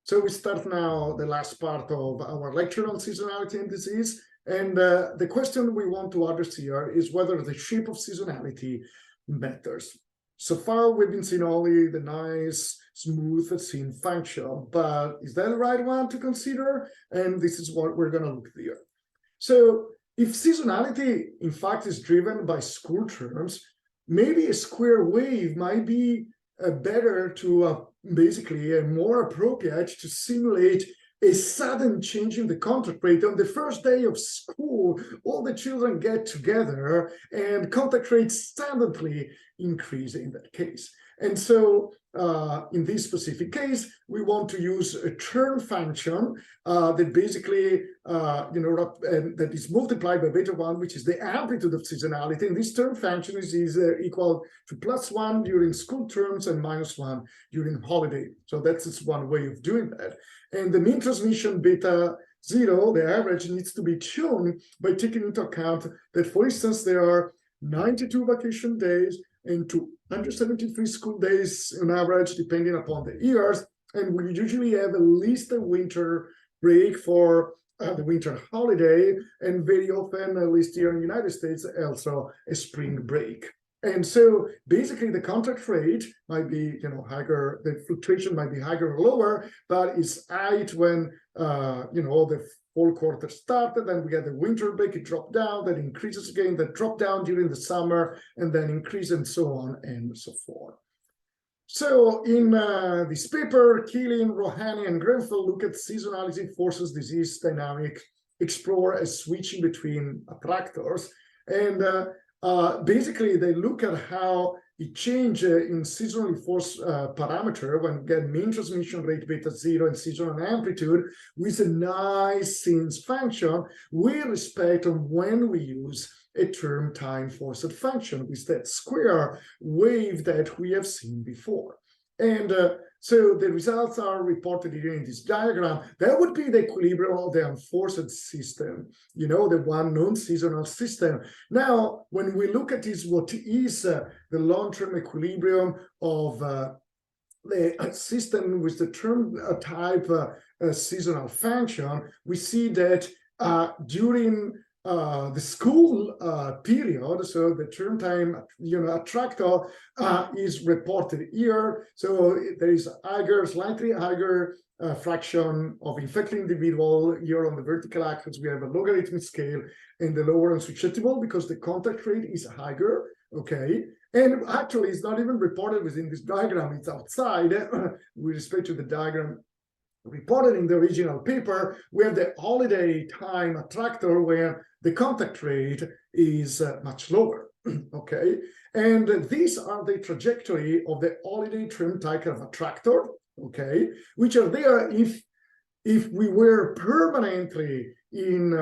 So we start now the last part of our lecture on seasonality and disease. And the question we want to address here is whether the shape of seasonality matters. So far, we've been seeing only the nice, smooth scene function, but is that the right one to consider? And this is what we're going to look at here. So if seasonality, in fact, is driven by school terms, maybe a square wave might be better to basically more appropriate to simulate a sudden change in the contact rate. On the first day of school, all the children get together and contact rates suddenly increase in that case. And so in this specific case, we want to use a term function that basically, that is multiplied by beta 1, which is the amplitude of seasonality. And this term function is equal to +1 during school terms and -1 during holiday. So that's one way of doing that. And the mean transmission beta 0, the average, needs to be tuned by taking into account that, for instance, there are 92 vacation days and 273 school days on average, depending upon the years. And we usually have at least a winter break for the winter holiday, and very often, at least here in the United States, also a spring break. And so basically the contact rate might be, higher, the fluctuation might be higher or lower, but it's high when, the fall quarter started, then we get the winter break, it dropped down, then increases again, then drop down during the summer, and then increase, and so on and so forth. So in this paper, Keeling, Rohani, and Grenfell look at seasonality forces disease dynamic, explore a switching between attractors, and basically they look at how it changes in seasonally forced parameter when we get mean transmission rate beta 0 and seasonal amplitude with a nice sinus function with respect to when we use a term time forced function with that square wave that we have seen before. And so the results are reported here in this diagram. That would be the equilibrium of the unforced system, the one non-seasonal system. Now, when we look at this, what is the long-term equilibrium of the system with the term type seasonal function, we see that during the school period, so the term time, attractor is reported here. So there is slightly higher fraction of infected individual here on the vertical axis. We have a logarithmic scale, and the lower unsusceptible because the contact rate is higher. Okay, and actually it's not even reported within this diagram; it's outside with respect to the diagram reported in the original paper. We have the holiday time attractor where the contact rate is much lower, okay? And these are the trajectory of the holiday term type of attractor, okay? Which are there if we were permanently in,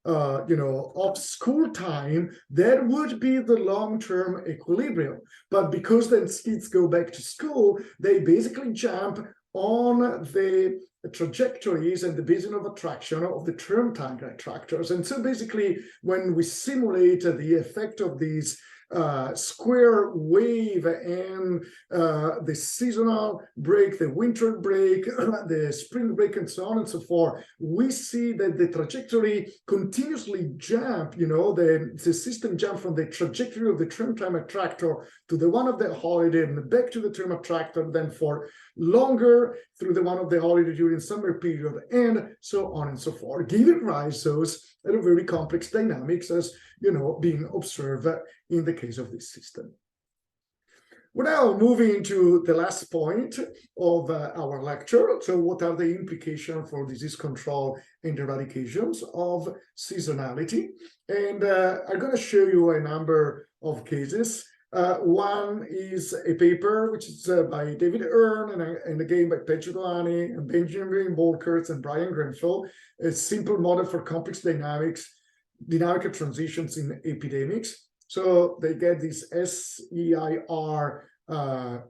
of school time, that would be the long-term equilibrium. But because then kids go back to school, they basically jump on the trajectories and the basin of attraction of the term time attractors. And so basically, when we simulate the effect of these square wave and the seasonal break, the winter break, the spring break, and so on and so forth, we see that the trajectory continuously jump, the system jump from the trajectory of the term time attractor to the one of the holiday and back to the term attractor, then for longer through the one of the holiday during summer period, and so on and so forth, giving rise to those very complex dynamics as being observed in the case of this system. We're now moving to the last point of our lecture. So what are the implications for disease control and eradications of seasonality? And I'm going to show you a number of cases. One is a paper which is by David Earn and again by Pedro Rohani and Benjamin Volkerts and Brian Grenfell, a simple model for complex dynamic transitions in epidemics. So they get this SEIR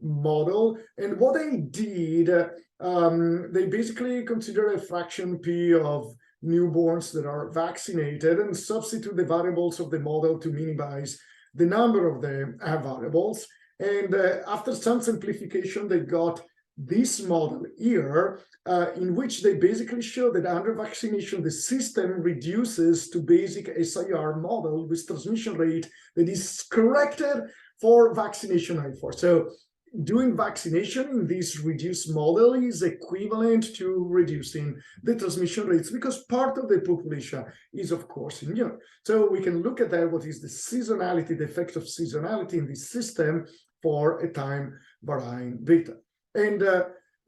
model, and what they did, they basically consider a fraction P of newborns that are vaccinated and substitute the variables of the model to minimize the number of the variables. And after some simplification, they got this model here, in which they basically show that under vaccination, the system reduces to basic SIR model with transmission rate that is corrected for vaccination effort. So doing vaccination in this reduced model is equivalent to reducing the transmission rates because part of the population is, of course, immune. So we can look at that, what is the seasonality, the effect of seasonality in this system for a time varying beta. And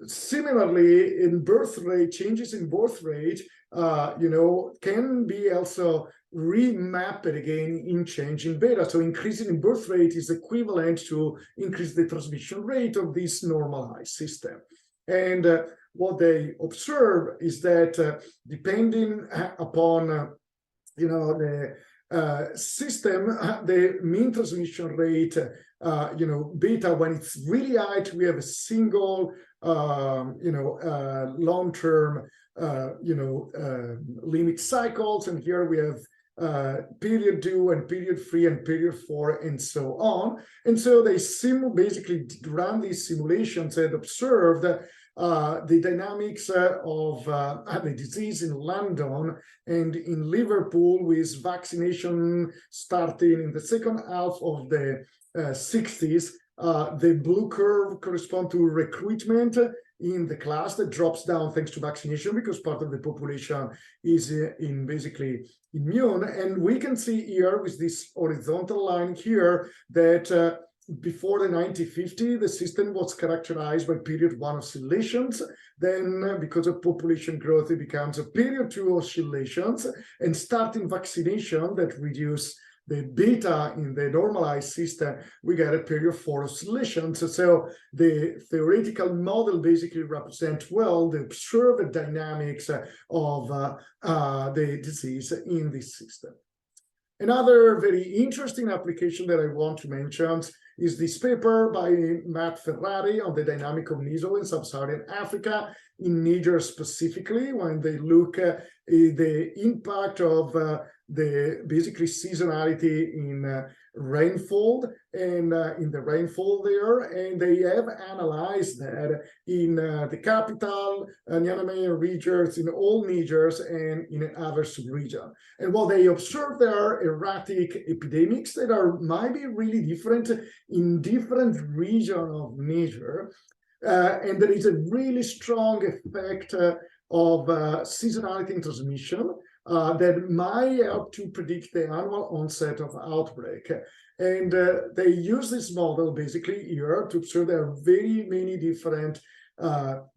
similarly, in birth rate, changes in birth rate, can be also remapped again in change in beta. So increasing in birth rate is equivalent to increase the transmission rate of this normalized system. And what they observe is that depending upon, the system, the mean transmission rate, beta, when it's really high, we have a single, long-term, limit cycles, and here we have period 2 and period 3 and period 4 and so on. And so they basically ran these simulations and observed the dynamics of the disease in London and in Liverpool, with vaccination starting in the second half of the 60s. The blue curve corresponds to recruitment in the class that drops down thanks to vaccination because part of the population is basically immune. And we can see here with this horizontal line here that before the 1950, the system was characterized by period 1 oscillations. Then because of population growth, it becomes a period 2 oscillations, and starting vaccination that reduce the beta in the normalized system, we get a period 4 oscillations. So the theoretical model basically represents well the observed dynamics of the disease in this system. Another very interesting application that I want to mention is this paper by Matt Ferrari on the dynamic of measles in sub-Saharan Africa, in Niger specifically, when they look at the impact of the basically seasonality in rainfall and in the rainfall there, and they have analyzed that in the capital, Niamey regions, in all Nigers, and in other sub-region. And what they observed there are erratic epidemics that might be really different in different regions of Niger, and there is a really strong effect of seasonality in transmission that might help to predict the annual onset of outbreak. And they use this model basically here to observe there are very many different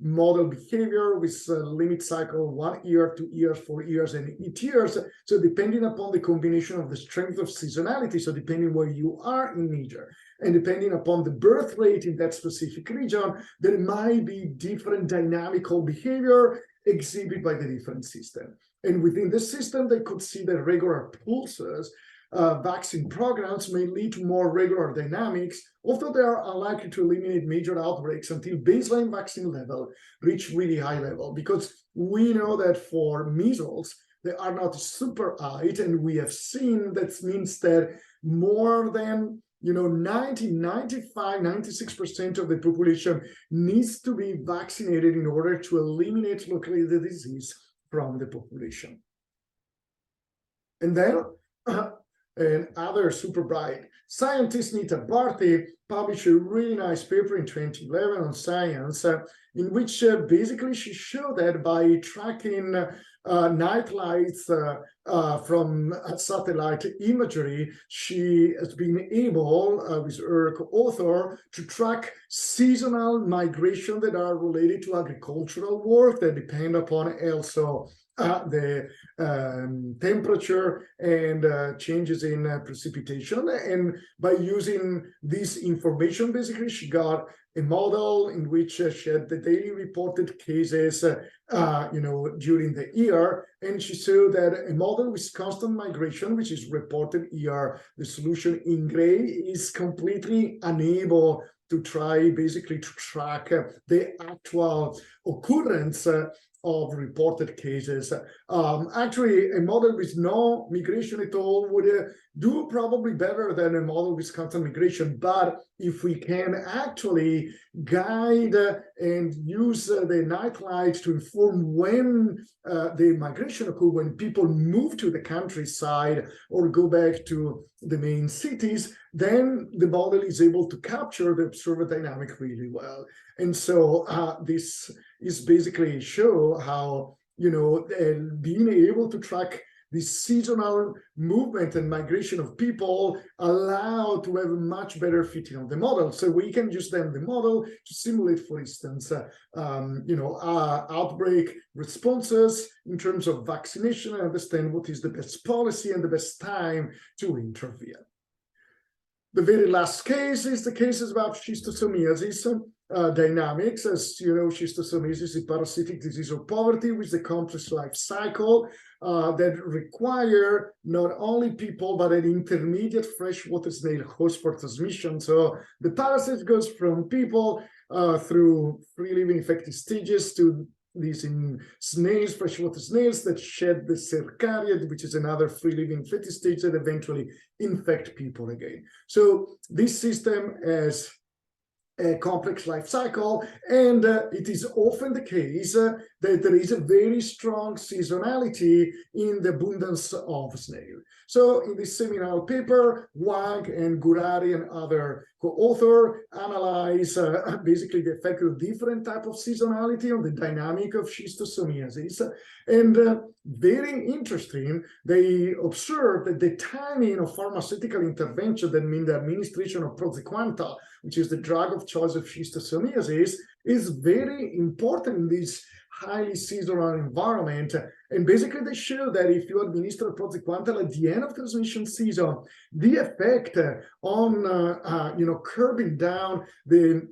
model behavior with limit cycle 1 year, 2 years, 4 years, and 8 years. So depending upon the combination of the strength of seasonality, so depending where you are in Niger, and depending upon the birth rate in that specific region, there might be different dynamical behavior exhibited by the different system. And within the system, they could see that regular pulses, vaccine programs may lead to more regular dynamics, although they are unlikely to eliminate major outbreaks until baseline vaccine level reach really high level, because we know that for measles, they are not super high, and we have seen that means that more than 90, 95, 96% of the population needs to be vaccinated in order to eliminate locally the disease from the population. And then another super bright scientist, Nita Bharti, published a really nice paper in 2011 on Science, in which basically she showed that by tracking night lights from satellite imagery, she has been able, with her co-author, to track seasonal migration that are related to agricultural work that depend upon also the temperature and changes in precipitation. And by using this information, basically, she got a model in which she had the daily reported cases, during the year, and she saw that a model with constant migration, which is reported here, the solution in gray, is completely unable to basically to track the actual occurrence of reported cases. Actually, a model with no migration at all would do probably better than a model with constant migration, but if we can actually guide and use the nightlight to inform when the migration occurs, when people move to the countryside or go back to the main cities, then the model is able to capture the observed dynamic really well. And so this is basically show how, being able to track the seasonal movement and migration of people allow to have a much better fitting of the model. So we can use then the model to simulate, for instance, outbreak responses in terms of vaccination and understand what is the best policy and the best time to intervene. The very last case is the cases about schistosomiasis dynamics. As you know, schistosomiasis is a parasitic disease of poverty with a complex life cycle that require not only people, but an intermediate freshwater snail host for transmission. So the parasite goes from people through free-living infected stages to these in snails, freshwater snails that shed the cercariad, which is another free-living infected stage that eventually infect people again. So this system has a complex life cycle, and it is often the case that there is a very strong seasonality in the abundance of snail. So in this seminal paper, Wang and Gurari and other co-author analyze basically the effect of different type of seasonality on the dynamic of schistosomiasis. And very interesting, they observed that the timing of pharmaceutical intervention, that means the administration of prosequantal, which is the drug of choice of schistosomiasis, is very important in this highly seasonal environment. And basically they show that if you administer prosequantal at the end of transmission season, the effect on curbing down the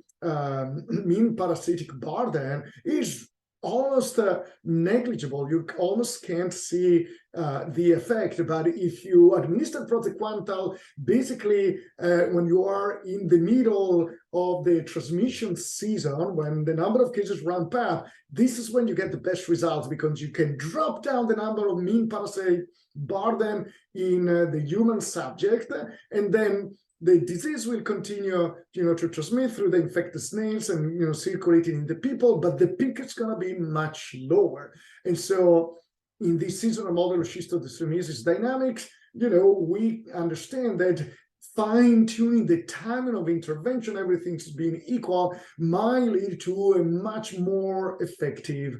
mean parasitic burden is almost negligible. You almost can't see the effect. But if you administer prosequantal, basically when you are in the middle of the transmission season, when the number of cases ramp up, this is when you get the best results, because you can drop down the number of mean parasite burden in the human subject, and then the disease will continue, to transmit through the infected snails and, circulating in the people, but the peak is going to be much lower. And so in this seasonal model of schistosomiasis dynamics, we understand that fine-tuning the timing of intervention, everything's being equal, might lead to a much more effective,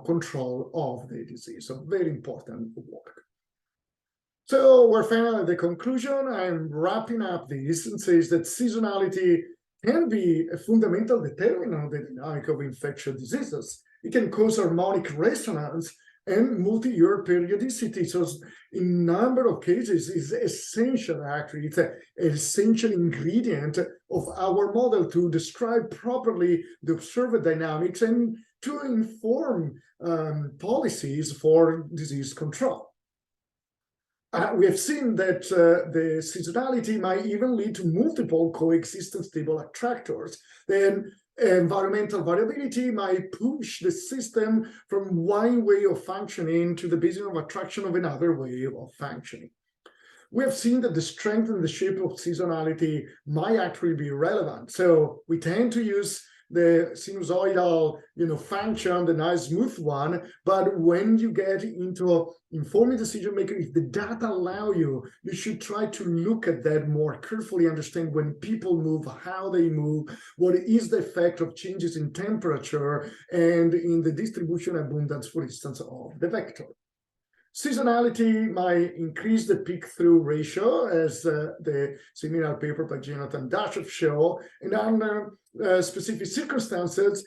control of the disease. So very important work. So we're finally at the conclusion. I'm wrapping up this and says that seasonality can be a fundamental determinant of the dynamic of infectious diseases. It can cause harmonic resonance and multi-year periodicity. So in a number of cases is essential, actually. It's an essential ingredient of our model to describe properly the observed dynamics and to inform policies for disease control. We have seen that the seasonality might even lead to multiple coexistent stable attractors. Then environmental variability might push the system from one way of functioning to the basis of attraction of another way of functioning. We have seen that the strength and the shape of seasonality might actually be relevant. So we tend to use the sinusoidal, function, the nice smooth one. But when you get into informing decision maker, if the data allow you, you should try to look at that more carefully, understand when people move, how they move, what is the effect of changes in temperature and in the distribution abundance, for instance, of the vector. Seasonality might increase the peak-through ratio, as the seminal paper by Jonathan Dashoff show, and under specific circumstances,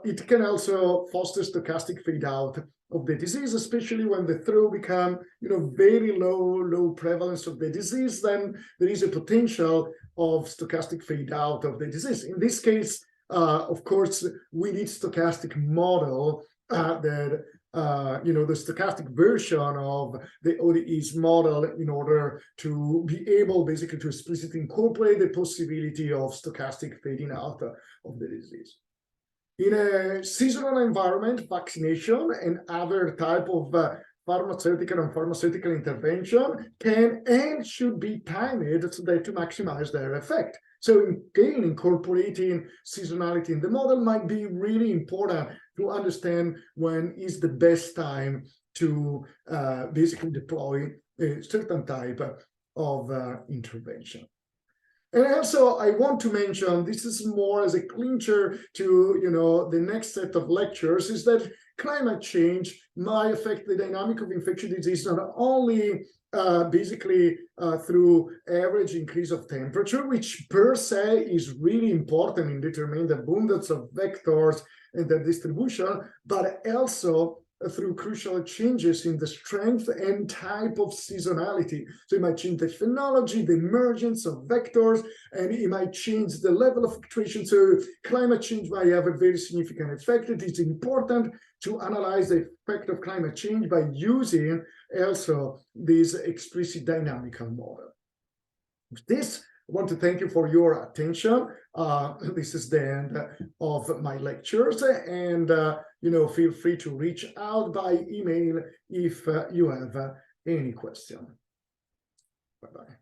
it can also foster stochastic fade-out of the disease, especially when the throw become, very low prevalence of the disease. Then there is a potential of stochastic fade-out of the disease. In this case, of course, we need stochastic model that the stochastic version of the ODE's model in order to be able basically to explicitly incorporate the possibility of stochastic fading out of the disease. In a seasonal environment, vaccination and other type of pharmaceutical and pharmaceutical intervention can and should be timed so that to maximize their effect. So again, incorporating seasonality in the model might be really important to understand when is the best time to basically deploy a certain type of intervention. And also, I want to mention, this is more as a clincher to the next set of lectures, is that climate change might affect the dynamic of infectious disease not only basically through average increase of temperature, which per se is really important in determining the abundance of vectors and their distribution, but also through crucial changes in the strength and type of seasonality. So it might change the phenology, the emergence of vectors, and it might change the level of fluctuation. So climate change might have a very significant effect. It is important to analyze the effect of climate change by using also this explicit dynamical model. With this, I want to thank you for your attention. This is the end of my lectures, and feel free to reach out by email if you have any question. Bye-bye.